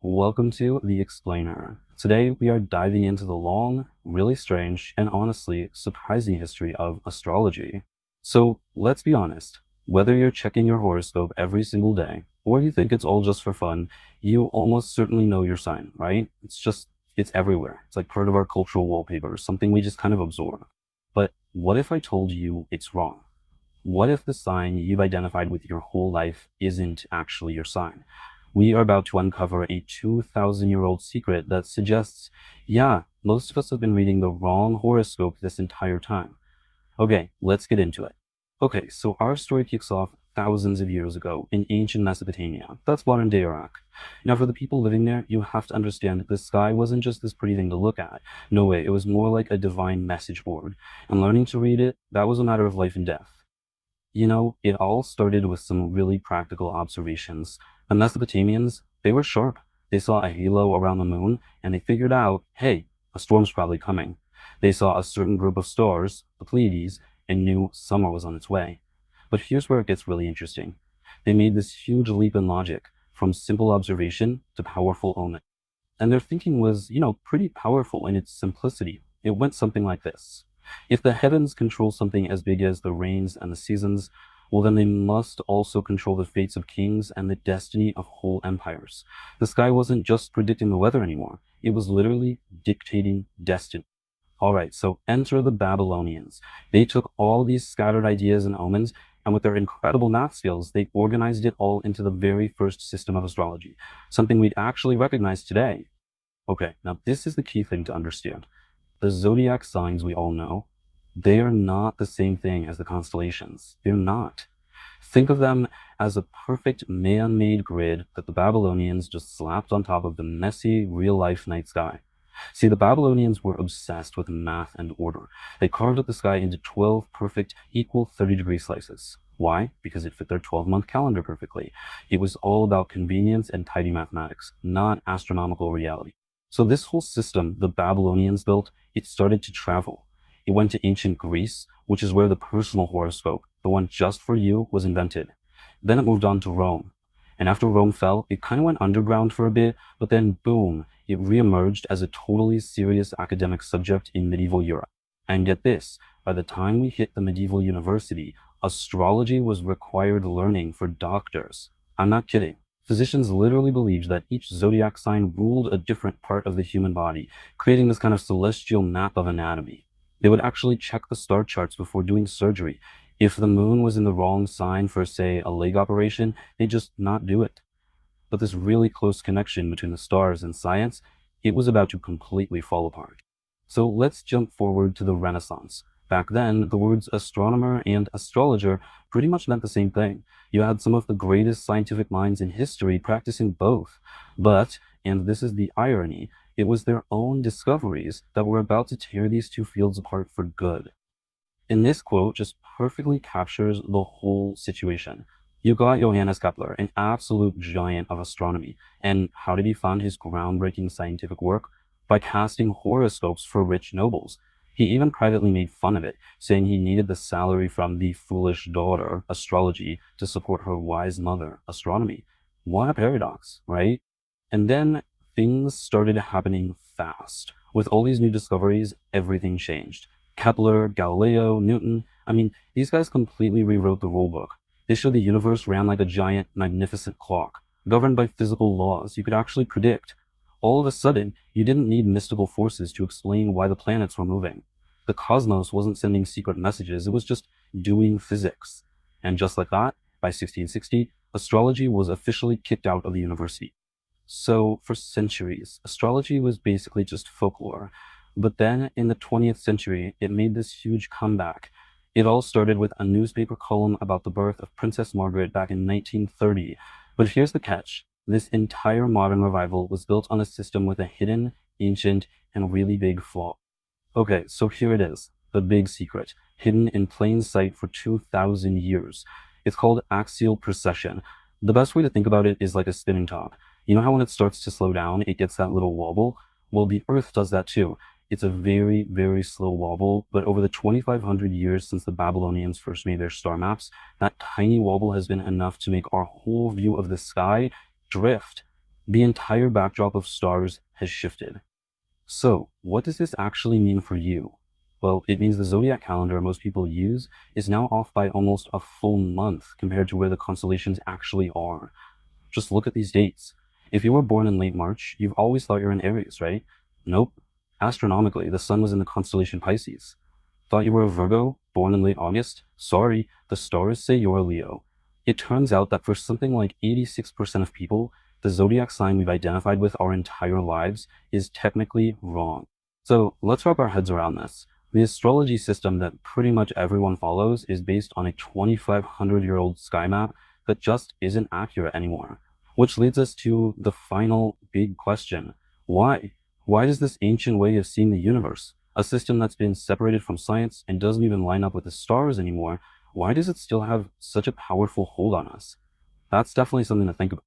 Welcome to The Explainer. Today we are diving into the long, really strange, and honestly surprising history of astrology. So let's be honest, whether you're checking your horoscope every single day, or you think it's all just for fun, you almost certainly know your sign, right? It's everywhere. It's like part of our cultural wallpaper, something we just kind of absorb. But what if I told you it's wrong? What if the sign you've identified with your whole life isn't actually your sign? We are about to uncover a 2,000-year-old secret that suggests, yeah, most of us have been reading the wrong horoscope this entire time. Okay, let's get into it. Okay, so our story kicks off thousands of years ago in ancient Mesopotamia. That's modern-day Iraq. Now, for the people living there, you have to understand that the sky wasn't just this pretty thing to look at. No way, it was more like a divine message board. And learning to read it, that was a matter of life and death. It all started with some really practical observations. The Mesopotamians, they were sharp. They saw a halo around the moon and they figured out, hey, a storm's probably coming. They saw a certain group of stars, the Pleiades, and knew summer was on its way. But here's where it gets really interesting. They made this huge leap in logic from simple observation to powerful omen. And their thinking was, pretty powerful in its simplicity. It went something like this. If the heavens control something as big as the rains and the seasons, well, then they must also control the fates of kings and the destiny of whole empires. The sky wasn't just predicting the weather anymore. It was literally dictating destiny. All right, so enter the Babylonians. They took all these scattered ideas and omens, and with their incredible math skills, they organized it all into the very first system of astrology, something we'd actually recognize today. Okay, now this is the key thing to understand. The zodiac signs we all know, they are not the same thing as the constellations. They're not. Think of them as a perfect man-made grid that the Babylonians just slapped on top of the messy, real-life night sky. See, the Babylonians were obsessed with math and order. They carved up the sky into 12 perfect, equal 30-degree slices. Why? Because it fit their 12-month calendar perfectly. It was all about convenience and tidy mathematics, not astronomical reality. So this whole system the Babylonians built, it started to travel. It went to ancient Greece, which is where the personal horoscope, the one just for you, was invented. Then it moved on to Rome. And after Rome fell, it kind of went underground for a bit, but then boom, it reemerged as a totally serious academic subject in medieval Europe. And get this, by the time we hit the medieval university, astrology was required learning for doctors. I'm not kidding. Physicians literally believed that each zodiac sign ruled a different part of the human body, creating this kind of celestial map of anatomy. They would actually check the star charts before doing surgery. If the moon was in the wrong sign for, say, a leg operation, they'd just not do it. But this really close connection between the stars and science, it was about to completely fall apart. So let's jump forward to the Renaissance. Back then, the words astronomer and astrologer pretty much meant the same thing. You had some of the greatest scientific minds in history practicing both. But, and this is the irony, it was their own discoveries that were about to tear these two fields apart for good. And this quote just perfectly captures the whole situation. You got Johannes Kepler, an absolute giant of astronomy. And how did he fund his groundbreaking scientific work? By casting horoscopes for rich nobles. He even privately made fun of it, saying he needed the salary from the foolish daughter, astrology, to support her wise mother, astronomy. What a paradox, right? And then things started happening fast. With all these new discoveries, everything changed. Kepler, Galileo, Newton. I mean, these guys completely rewrote the rulebook. They showed the universe ran like a giant, magnificent clock, governed by physical laws you could actually predict. All of a sudden, you didn't need mystical forces to explain why the planets were moving. The cosmos wasn't sending secret messages, it was just doing physics. And just like that, by 1660, astrology was officially kicked out of the university. So, for centuries, astrology was basically just folklore. But then in the 20th century, it made this huge comeback. It all started with a newspaper column about the birth of Princess Margaret back in 1930. But here's the catch. This entire modern revival was built on a system with a hidden, ancient, and really big flaw. Okay, so here it is, the big secret, hidden in plain sight for 2,000 years. It's called axial precession. The best way to think about it is like a spinning top. You know how when it starts to slow down, it gets that little wobble? Well, the Earth does that too. It's a very, very slow wobble, but over the 2,500 years since the Babylonians first made their star maps, that tiny wobble has been enough to make our whole view of the sky drift. The entire backdrop of stars has shifted. So, what does this actually mean for you? Well, it means the zodiac calendar most people use is now off by almost a full month compared to where the constellations actually are. Just look at these dates. If you were born in late March, you've always thought you're in Aries, right? Nope. Astronomically, the sun was in the constellation Pisces. Thought you were a Virgo, born in late August? Sorry, the stars say you're a Leo. It turns out that for something like 86% of people, the zodiac sign we've identified with our entire lives is technically wrong. So let's wrap our heads around this. The astrology system that pretty much everyone follows is based on a 2,500-year-old sky map that just isn't accurate anymore. Which leads us to the final big question. Why? Why does this ancient way of seeing the universe, a system that's been separated from science and doesn't even line up with the stars anymore, why does it still have such a powerful hold on us? That's definitely something to think about.